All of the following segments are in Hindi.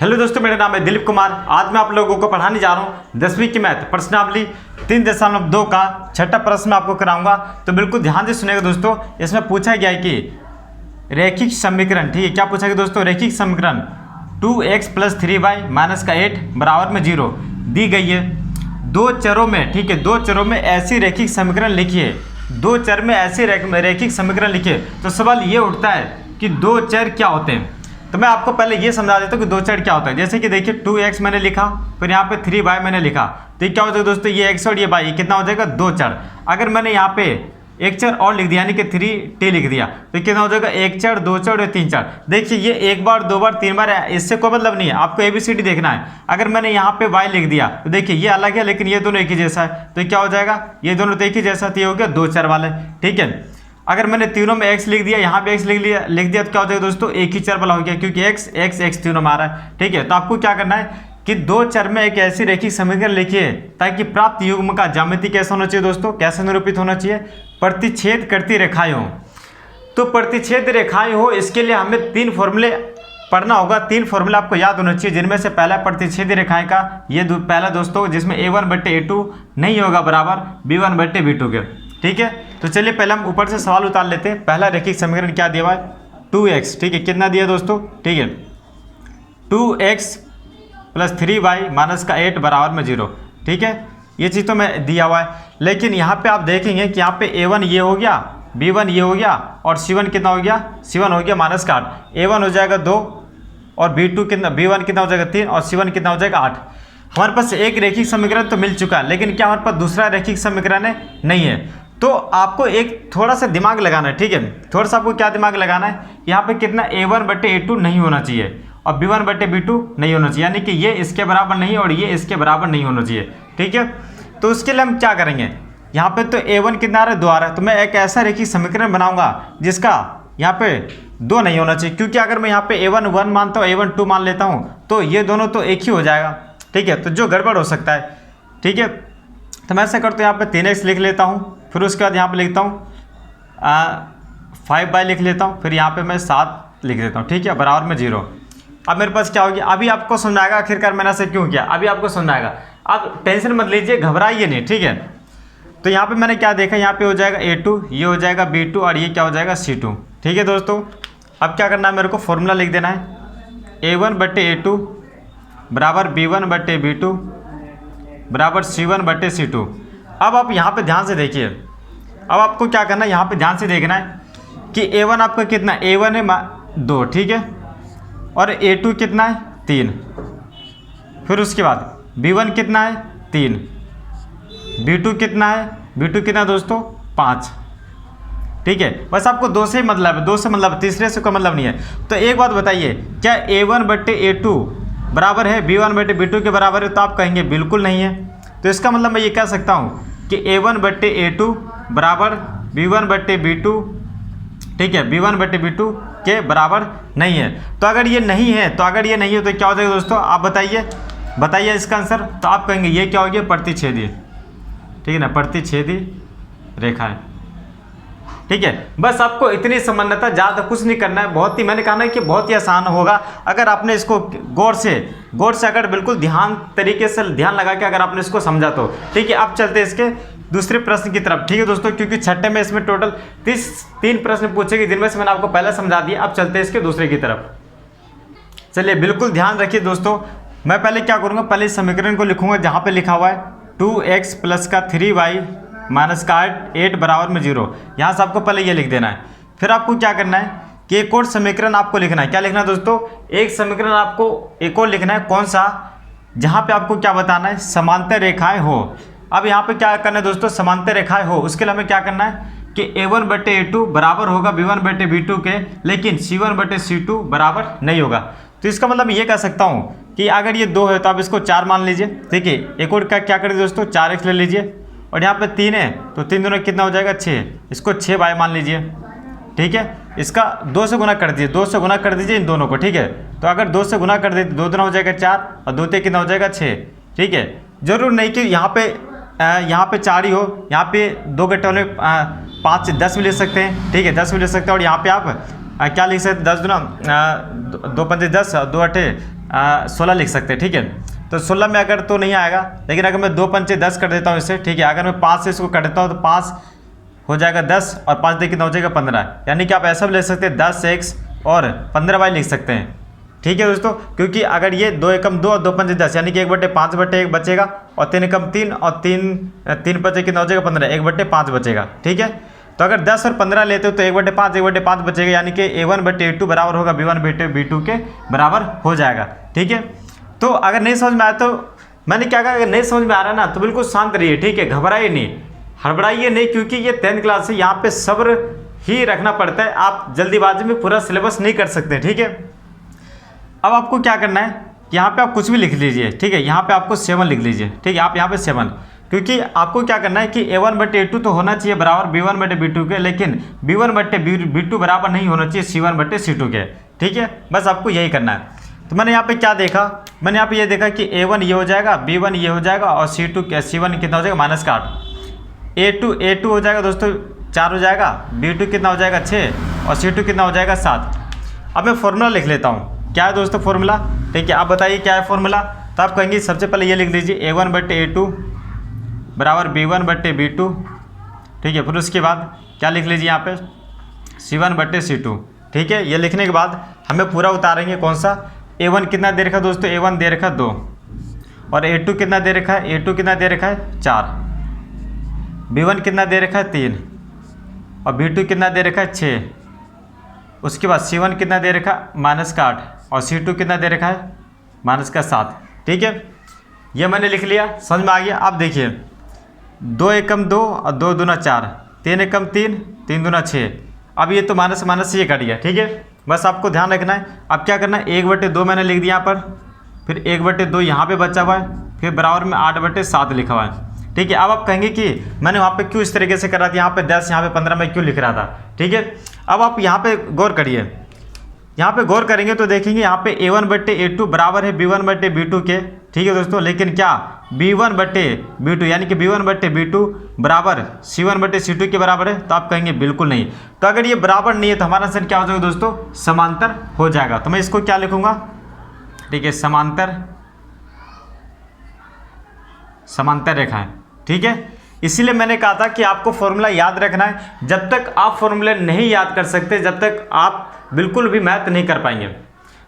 हेलो दोस्तों, मेरा नाम है दिलीप कुमार। आज मैं आप लोगों को पढ़ाने जा रहा हूँ 10वीं की मैथ प्रश्नावली 3.2 का छठा प्रश्न आपको कराऊंगा। तो बिल्कुल ध्यान से सुनेगा दोस्तों। इसमें पूछा गया है कि रैखिक समीकरण, ठीक है, क्या पूछा गया दोस्तों? रैखिक समीकरण 2x + 3y - 8 बराबर में 0 दी गई है। दो चरों में, ठीक है, दो चरों में ऐसी रैखिक समीकरण लिखिए। दो चर में ऐसे रैखिक समीकरण लिखिए। तो सवाल ये उठता है कि दो चर क्या होते हैं। तो मैं आपको पहले ये समझा देता हूँ कि दो चर क्या होता है। जैसे कि देखिए 2x मैंने लिखा, फिर यहाँ पे 3y मैंने लिखा। तो ये क्या हो जाएगा दोस्तों? ये x और ये y, कितना हो जाएगा? दो चर। अगर मैंने यहाँ पे एक चर और लिख दिया, यानी कि 3t लिख दिया, तो कितना हो जाएगा? एक चर, दो चर और तीन चर। देखिए ये एक बार, दो बार, तीन बार, इससे कोई मतलब नहीं है। आपको ABCD देखना है। अगर मैंने यहाँ पे y लिख दिया तो देखिए ये अलग है, लेकिन ये दोनों एक ही जैसा है। तो क्या हो जाएगा? ये दोनों तो एक ही जैसा, तो ये हो गया दो चर वाले, ठीक है। अगर मैंने तीनों में x लिख दिया, यहाँ पे x लिख दिया, तो क्या हो जाएगा दोस्तों? एक ही चर वाला हो गया, क्योंकि x तीनों में आ रहा है, ठीक है। तो आपको क्या करना है कि दो चर में एक ऐसी रैखिक समीकरण लिखिए ताकि प्राप्त युग्म का ज्यामिति कैसा होना चाहिए दोस्तों? कैसे निरूपित होना चाहिए? प्रतिच्छेद करती रेखाएं हो। तो प्रतिच्छेद रेखाएं हो, इसके लिए हमें तीन फॉर्मूले पढ़ना होगा। तीन फॉर्मूला आपको याद होना चाहिए, जिनमें से पहला प्रतिच्छेद रेखाएं का ये पहला दोस्तों, जिसमें a1/a2 नहीं होगा बराबर b1/b2 के, ठीक है। तो चलिए पहले हम ऊपर से सवाल उतार लेते हैं। पहला रैखिक समीकरण क्या दिया हुआ है? 2x, ठीक है। कितना दिया दोस्तों? ठीक है, 2x + 3y - 8 बराबर में 0, ठीक है। ये चीज़ तो मैं दिया हुआ है, लेकिन यहाँ पे आप देखेंगे कि यहाँ पे a1 ये हो गया, b1 ये हो गया, और c1 कितना हो गया? c1 हो गया -8। a1 हो जाएगा 2 और b1 कितना हो जाएगा 3 और c1 कितना हो जाएगा 8। हमारे पास एक रैखिक समीकरण तो मिल चुका है, लेकिन क्या हमारे पास दूसरा रैखिक समीकरण है? नहीं है। तो आपको एक थोड़ा सा दिमाग लगाना है, ठीक है। थोड़ा सा आपको क्या दिमाग लगाना है? यहाँ पे कितना a1/a2 नहीं होना चाहिए और b1/b2 नहीं होना चाहिए, यानी कि ये इसके बराबर नहीं और ये इसके बराबर नहीं होना चाहिए, ठीक है। तो उसके लिए हम क्या करेंगे? यहाँ पे तो a1 कितना आ रहा है? 2 आ रहा है। तो मैं एक ऐसा रैखिक समीकरण बनाऊंगा जिसका यहाँ पे 2 नहीं होना चाहिए, क्योंकि अगर मैं यहाँ पे a1 1 मानता हूँ, a1 2 मान लेता हूँ, तो ये दोनों तो एक ही हो जाएगा, ठीक है। तो जो गड़बड़ हो सकता है, ठीक है। तो मैं ऐसा करता हूँ, यहाँ पे 3x लिख लेता हूँ, फिर उसके बाद यहाँ पे लिखता हूँ 5y लिख लेता हूँ, फिर यहाँ पे मैं 7 लिख देता हूँ, ठीक है, बराबर में 0। अब मेरे पास क्या हो गया? अभी आपको समझ आएगा आखिरकार मैंने ऐसे क्यों किया। अभी आपको समझ आएगा, आप टेंशन मत लीजिए, घबराइए नहीं, ठीक है। तो यहाँ पे मैंने क्या देखा? यहाँ पे हो जाएगा a2, ये हो जाएगा b2 और ये क्या हो जाएगा c2, ठीक है दोस्तों। अब क्या करना है? मेरे को फॉर्मूला लिख देना है। a1/a2 बराबर b1/b2 बराबर c1/c2। अब आप यहाँ पे ध्यान से देखिए। अब आपको क्या करना है? यहाँ पे ध्यान से देखना है कि a1 आपका कितना? a1 है 2, ठीक है, और a2 कितना है? 3। फिर उसके बाद b1 कितना है? 3। b2 कितना है? b2 कितना दोस्तों? 5, ठीक है। बस आपको 2 से ही मतलब है, 2 से मतलब, तीसरे से कोई मतलब नहीं है। तो एक बात बताइए, क्या a1/a2 बराबर है b1/b2 के बराबर है? तो आप कहेंगे बिल्कुल नहीं है। तो इसका मतलब मैं ये कह सकता हूँ कि a1/a2 बराबर b1/b2, ठीक है, b1/b2 के बराबर नहीं है। तो अगर ये नहीं है, तो क्या हो जाएगा दोस्तों? आप बताइए इसका आंसर। तो आप कहेंगे ये क्या हो गया? प्रतिच्छेदी, ठीक है ना, प्रतिच्छेदी रेखा है, ठीक है। बस आपको इतनी समझना था, ज़्यादा कुछ नहीं करना है। बहुत ही, मैंने कहा ना कि बहुत ही आसान होगा अगर आपने इसको गौर से अगर बिल्कुल तरीके से ध्यान लगा के अगर आपने इसको समझा तो, ठीक है। अब चलते हैं इसके दूसरे प्रश्न की तरफ, ठीक है दोस्तों, क्योंकि छठे में इसमें टोटल 3 प्रश्न पूछेंगे, जिनमें से मैंने आपको पहले समझा दिया। अब चलते हैं इसके दूसरे की तरफ। चलिए बिल्कुल ध्यान रखिए दोस्तों। मैं पहले क्या करूँगा? पहले इस समीकरण को लिखूंगा जहाँ पे लिखा हुआ है 2x + 3y - 8 बराबर में 0। यहाँ से आपको पहले ये लिख देना है। फिर आपको क्या करना है कि एक और समीकरण आपको लिखना है। क्या लिखना है दोस्तों? एक समीकरण आपको एक और लिखना है। कौन सा? जहाँ पे आपको क्या बताना है? समांतर रेखाएं हो। अब यहाँ पे क्या करना है दोस्तों? समांतर रेखाएं हो, उसके लिए हमें क्या करना है कि a1/a2 बराबर होगा b1/b2 के, लेकिन c1/c2 बराबर नहीं होगा। तो इसका मतलब ये कह सकता हूँ कि अगर ये 2 है तो आप इसको 4 मान लीजिए, ठीक है। एक और क्या करें दोस्तों? 4x ले लीजिए, और यहाँ पे 3 है तो 3 दोनों कितना हो जाएगा? 6। इसको 6y मान लीजिए, ठीक है। इसका 2 से गुना कर दीजिए, 2 से गुना कर दीजिए इन दोनों को, ठीक है। तो अगर 2 से गुना कर दीजिए, 2 दूना हो जाएगा 4 और 2 कितना हो जाएगा? 6, ठीक है। जरूर नहीं कि यहाँ पे 4 ही हो, यहाँ पे 2 घंटे 5 10 भी ले सकते हैं, ठीक है, 10 भी ले सकते हैं, और यहाँ पे आप क्या लिख सकते, 10 दूना 2 पंजे 10, 2 अठे 16 लिख सकते हैं, ठीक है। तो 16 में अगर तो नहीं आएगा, लेकिन अगर मैं 2 पंचे 10 कर देता हूँ इसे, ठीक है। अगर मैं 5 से इसको कर देता हूँ तो 5 हो जाएगा 10 और 5 देखिए कितना हो जाएगा 15। यानी कि आप ऐसा भी ले सकते हैं 10x और 15y लिख सकते हैं, ठीक है दोस्तों। क्योंकि अगर ये 2 एकम 2 और 2 पंचे 10 यानी कि 1/5/1 बचेगा और 3 एकम 3 और 3 पंचे कितना हो जाएगा 15, 1/5 बचेगा, ठीक है। तो अगर 10 और 15 लेते हो तो 1/5 बचेगा, यानी कि a1/a2 बराबर होगा b1/b2 के बराबर हो जाएगा, ठीक है। तो अगर नहीं समझ में आया तो मैंने क्या कहा, अगर नहीं समझ में आ रहा है ना तो बिल्कुल शांत रहिए, ठीक है। घबराइए नहीं, हड़बड़ाइए नहीं, क्योंकि ये 10th क्लास है, यहाँ पे सब्र ही रखना पड़ता है। आप जल्दीबाजी में पूरा सिलेबस नहीं कर सकते, ठीक है। अब आपको क्या करना है, यहाँ पे आप कुछ भी लिख लीजिए, ठीक है। यहाँ पे आपको 7 लिख लीजिए, ठीक है। आप यहाँ पे 7, क्योंकि आपको क्या करना है कि a1/a2 तो होना चाहिए बराबर b1/b2 के, लेकिन b1/b2 बराबर नहीं होना चाहिए c1/c2 के, ठीक है। बस आपको यही करना है। तो मैंने यहाँ पे क्या देखा, मैंने यहाँ पे ये देखा कि a1 ये हो जाएगा, b1 ये हो जाएगा और c1 कितना हो जाएगा -8, a2 हो जाएगा दोस्तों 4 हो जाएगा, b2 कितना हो जाएगा 6 और c2 कितना हो जाएगा 7। अब मैं फॉर्मूला लिख लेता हूँ, क्या है दोस्तों फॉर्मूला, ठीक है। आप बताइए क्या है फॉर्मूला। तो आप कहेंगे सबसे पहले ये लिख लीजिए a1/a2 बराबर b1/b2, ठीक है। फिर उसके बाद क्या लिख लीजिए यहाँ पे c1/c2, ठीक है। ये लिखने के बाद हमें पूरा उतारेंगे कौन सा, a1 कितना दे रखा है दोस्तों, a1 दे रखा है 2 और a2 कितना दे रखा है, a2 कितना दे रखा है 4, b1 कितना दे रखा है 3 और b2 कितना दे रखा है 6। उसके बाद c1 कितना दे रखा है -8 और c2 कितना दे रखा है -7, ठीक है। ये मैंने लिख लिया, समझ में आ गया। अब देखिए 2 एकम 2 और 2 दूना 4, 3 एकम 3, 3 दूना 6। अब ये तो माइनस माइनस ये कट गया, ठीक है। बस आपको ध्यान रखना है। अब क्या करना है, 1/2 मैंने लिख दिया यहाँ पर, फिर 1/2 यहाँ पे बचा हुआ है, फिर बराबर में 8/7 लिखा हुआ है, ठीक है। अब आप कहेंगे कि मैंने वहाँ पे क्यों इस तरीके से करा था, यहाँ पे 10 यहाँ पे 15 मैं क्यों लिख रहा था, ठीक है। अब आप यहाँ पे गौर करिए, यहाँ पे गौर करेंगे तो देखेंगे यहाँ पे a1/a2 बराबर है b1/b2 के, ठीक है दोस्तों। लेकिन क्या b1/b2 यानी कि b1/b2 बराबर c1/c2 के बराबर है, तो आप कहेंगे बिल्कुल नहीं। तो अगर ये बराबर नहीं है तो हमारा आंसर क्या हो जाएगा दोस्तों, समांतर हो जाएगा। तो मैं इसको क्या लिखूंगा, ठीक है, समांतर रेखाएं, ठीक है। इसीलिए मैंने कहा था कि आपको फॉर्मूला याद रखना है। जब तक आप फॉर्मूला नहीं याद कर सकते, जब तक आप बिल्कुल भी मैथ नहीं कर पाएंगे,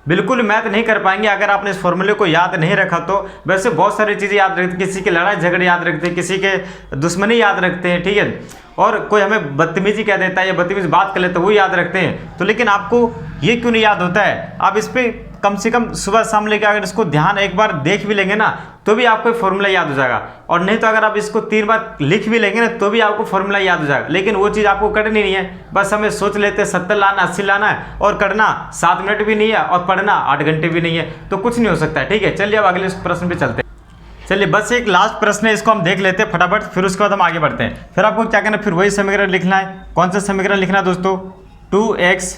बिल्कुल मैथ नहीं कर पाएंगे। अगर आपने इस फॉर्मूले को याद नहीं रखा तो वैसे बहुत सारी चीज़ें याद रखते, किसी के लड़ाई झगड़े याद रखते हैं, किसी के दुश्मनी याद रखते हैं, ठीक है। और कोई हमें बदतमीजी कह देता है या बदतमीजी बात कर लेता है, वो याद रखते हैं। तो लेकिन आपको ये क्यों नहीं याद होता है, आप इस पर कम से कम सुबह शाम लेके अगर इसको ध्यान एक बार देख भी लेंगे ना तो भी आपको फॉर्मूला याद हो जाएगा। और नहीं तो अगर आप इसको 3 बार लिख भी लेंगे ना तो भी आपको फॉर्मूला याद हो जाएगा। लेकिन वो चीज़ आपको करनी नहीं है, बस हमें सोच लेते हैं 70 लाना 80 लाना है और करना 7 मिनट भी नहीं है और पढ़ना 8 घंटे भी नहीं है, तो कुछ नहीं हो सकता है, ठीक है। चलिए अब अगले प्रश्न पे चलते हैं। चलिए बस एक लास्ट प्रश्न है, इसको हम देख लेते हैं फटाफट, फिर उसके बाद हम आगे बढ़ते हैं। फिर आपको क्या करना है, फिर वही समीकरण लिखना है। कौन सा समीकरण लिखना है दोस्तों, 2x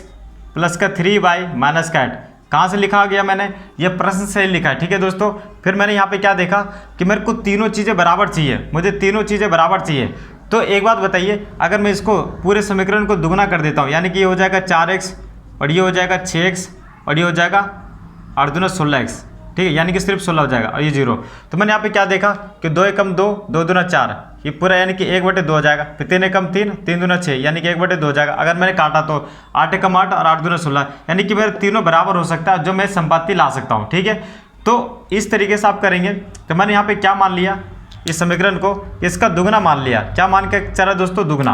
प्लस का 3y माइनस का 8। कहाँ से लिखा गया, मैंने ये प्रश्न से लिखा है, ठीक है दोस्तों। फिर मैंने यहाँ पे क्या देखा कि मेरे को तीनों चीज़ें बराबर चाहिए, मुझे तीनों चीज़ें बराबर चाहिए। तो एक बात बताइए, अगर मैं इसको पूरे समीकरण को दुगना कर देता हूँ, यानी कि ये हो जाएगा 4x और ये हो जाएगा 6x और ये हो जाएगा 8 दूना 16x, ठीक है, यानी कि सिर्फ 16 हो जाएगा और ये 0। तो मैंने यहाँ पे क्या देखा कि 2 एकम 2, 2 दूना 4, ये पूरा यानी कि 1/2 हो जाएगा। फिर 3 एकम 3, 3 दूना 6 यानी कि 1/2 हो जाएगा। अगर मैंने काटा तो 8 एकम 8 और 8 दूना 16 यानी कि मेरे तीनों बराबर हो सकता है, जो मैं संपाती ला सकता हूँ, ठीक है। तो इस तरीके से आप करेंगे। तो मैंने यहाँ पे क्या मान लिया, इस समीकरण को इसका दुगना मान लिया। क्या मान के चला दोस्तों, दुगना।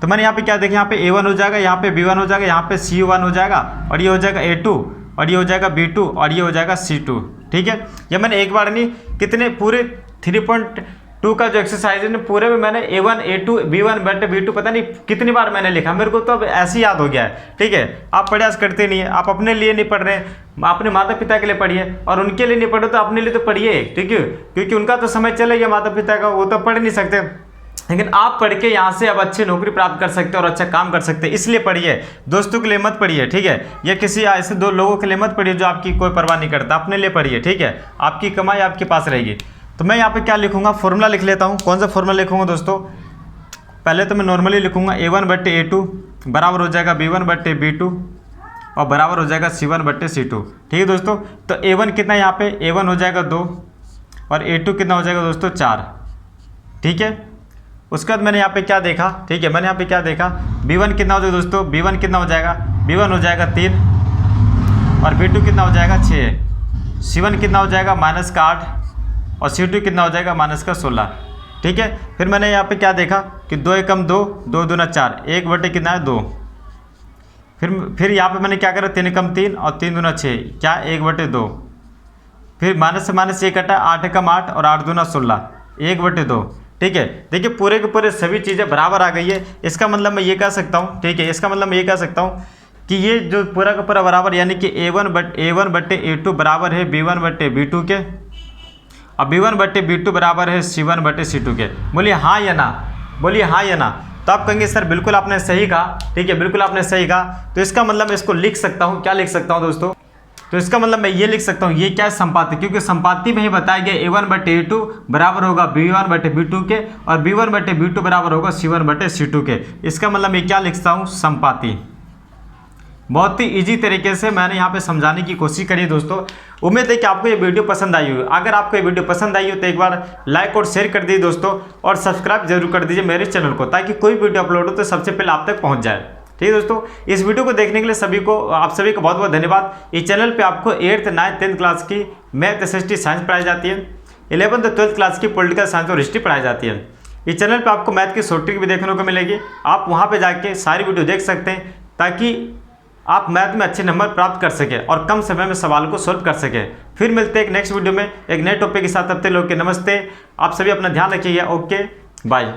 तो मैंने यहाँ पे क्या देखा, यहाँ पे a1 हो जाएगा, यहाँ पे b1 हो जाएगा, यहाँ पे c1 हो जाएगा और ये हो जाएगा a2 और ये हो जाएगा b2 और ये हो जाएगा c2, ठीक है। ये मैंने एक बार नहीं, कितने पूरे 3.2 का जो एक्सरसाइज है पूरे में मैंने a1 a2 b1/b2 पता नहीं कितनी बार मैंने लिखा, मेरे को तो अब ऐसे याद हो गया है, ठीक है। आप प्रयास करते नहीं है, आप अपने लिए नहीं पढ़ रहे, अपने माता पिता के लिए पढ़िए, और उनके लिए नहीं पढ़ो तो अपने लिए तो पढ़िए, ठीक है। क्योंकि उनका तो समय चले गया माता पिता का, वो तो पढ़ नहीं सकते, लेकिन आप पढ़ के यहाँ से अब अच्छी नौकरी प्राप्त कर सकते हैं और अच्छा काम कर सकते हैं। इसलिए पढ़िए, दोस्तों के लिए मत पढ़िए, ठीक है। या किसी ऐसे 2 लोगों के लिए मत पढ़िए जो आपकी कोई परवाह नहीं करता, अपने लिए पढ़िए, ठीक है। आपकी कमाई आपके पास रहेगी। तो मैं यहाँ पे क्या लिखूंगा, फॉर्मूला लिख लेता हूँ। कौन सा फॉर्मूला लिखूंगा दोस्तों, पहले तो मैं नॉर्मली लिखूंगा a1/a2 बराबर हो जाएगा b1/b2 और बराबर हो जाएगा C1/C2। ठीक है दोस्तों, तो A1 कितना है यहाँ पे, A1 हो जाएगा 2 और A2 कितना हो जाएगा दोस्तों 4। ठीक है, उसके बाद मैंने यहाँ पे क्या देखा, ठीक है, मैंने यहाँ पे क्या देखा, B1 कितना हो जाएगा दोस्तों, B1 कितना हो जाएगा, B1 हो जाएगा 3 और B2 कितना हो जाएगा 6, C1 कितना हो जाएगा -8 और C2 कितना हो जाएगा -16। ठीक है, फिर मैंने यहाँ पे क्या देखा कि 2 एकम 2, 2 दूना 4, 1 कितना है 2। फिर यहाँ पे मैंने क्या करा, 3 एकम 3 और 3 दूना 6, क्या 1/2। फिर माइनस से माइनस ये कटा, 8 एकम 8 और 8 दूना 16, 1/2। ठीक है, देखिए पूरे के पूरे सभी चीज़ें बराबर आ गई है। इसका मतलब मैं ये कह सकता हूँ, ठीक है, इसका मतलब मैं ये कह सकता हूँ कि ये जो पूरा का पूरा बराबर, यानी कि A1/A2 बराबर है B1/B2 के और B1/B2 बराबर है C1/C2 के। बोलिए हाँ या ना, बोलिए हाँ या ना। तो आप कहेंगे सर बिल्कुल आपने सही कहा, ठीक है, बिल्कुल आपने सही कहा। तो इसका मतलब मैं इसको लिख सकता हूँ, क्या लिख सकता हूँ दोस्तों, तो इसका मतलब मैं ये लिख सकता हूँ, ये क्या है, संपाति, क्योंकि संपाति में ही बताया गया A1/A2 बराबर होगा B1/B2 के और B1/B2 बराबर होगा C1/C2 के। इसका मतलब मैं क्या लिखता हूँ, संपाति। बहुत ही इजी तरीके से मैंने यहाँ पे समझाने की कोशिश करी है दोस्तों। उम्मीद है कि आपको ये वीडियो पसंद आई होगी। अगर आपको ये वीडियो पसंद आई हो तो एक बार लाइक और शेयर कर दीजिए दोस्तों, और सब्सक्राइब जरूर कर दीजिए मेरे चैनल को, ताकि कोई वीडियो अपलोड हो तो सबसे पहले आप तक पहुँच जाए। ठीक है दोस्तों, इस वीडियो को देखने के लिए आप सभी को बहुत बहुत धन्यवाद। इस चैनल पे आपको 8th 9th 10th क्लास की मैथ SST साइंस पढ़ाई जाती है, 11th 12th क्लास की पॉलिटिकल साइंस और हिस्ट्री पढ़ाई जाती है। इस चैनल पे आपको मैथ की शॉर्ट ट्रिक भी देखने को मिलेगी, आप वहाँ पे जाके सारी वीडियो देख सकते हैं, ताकि आप मैथ में अच्छे नंबर प्राप्त कर सकें और कम समय में सवाल को सॉल्व कर सकें। फिर मिलते हैं एक नेक्स्ट वीडियो में एक नए टॉपिक के साथ। तब तक लोग के नमस्ते, आप सभी अपना ध्यान रखिएगा। Okay bye.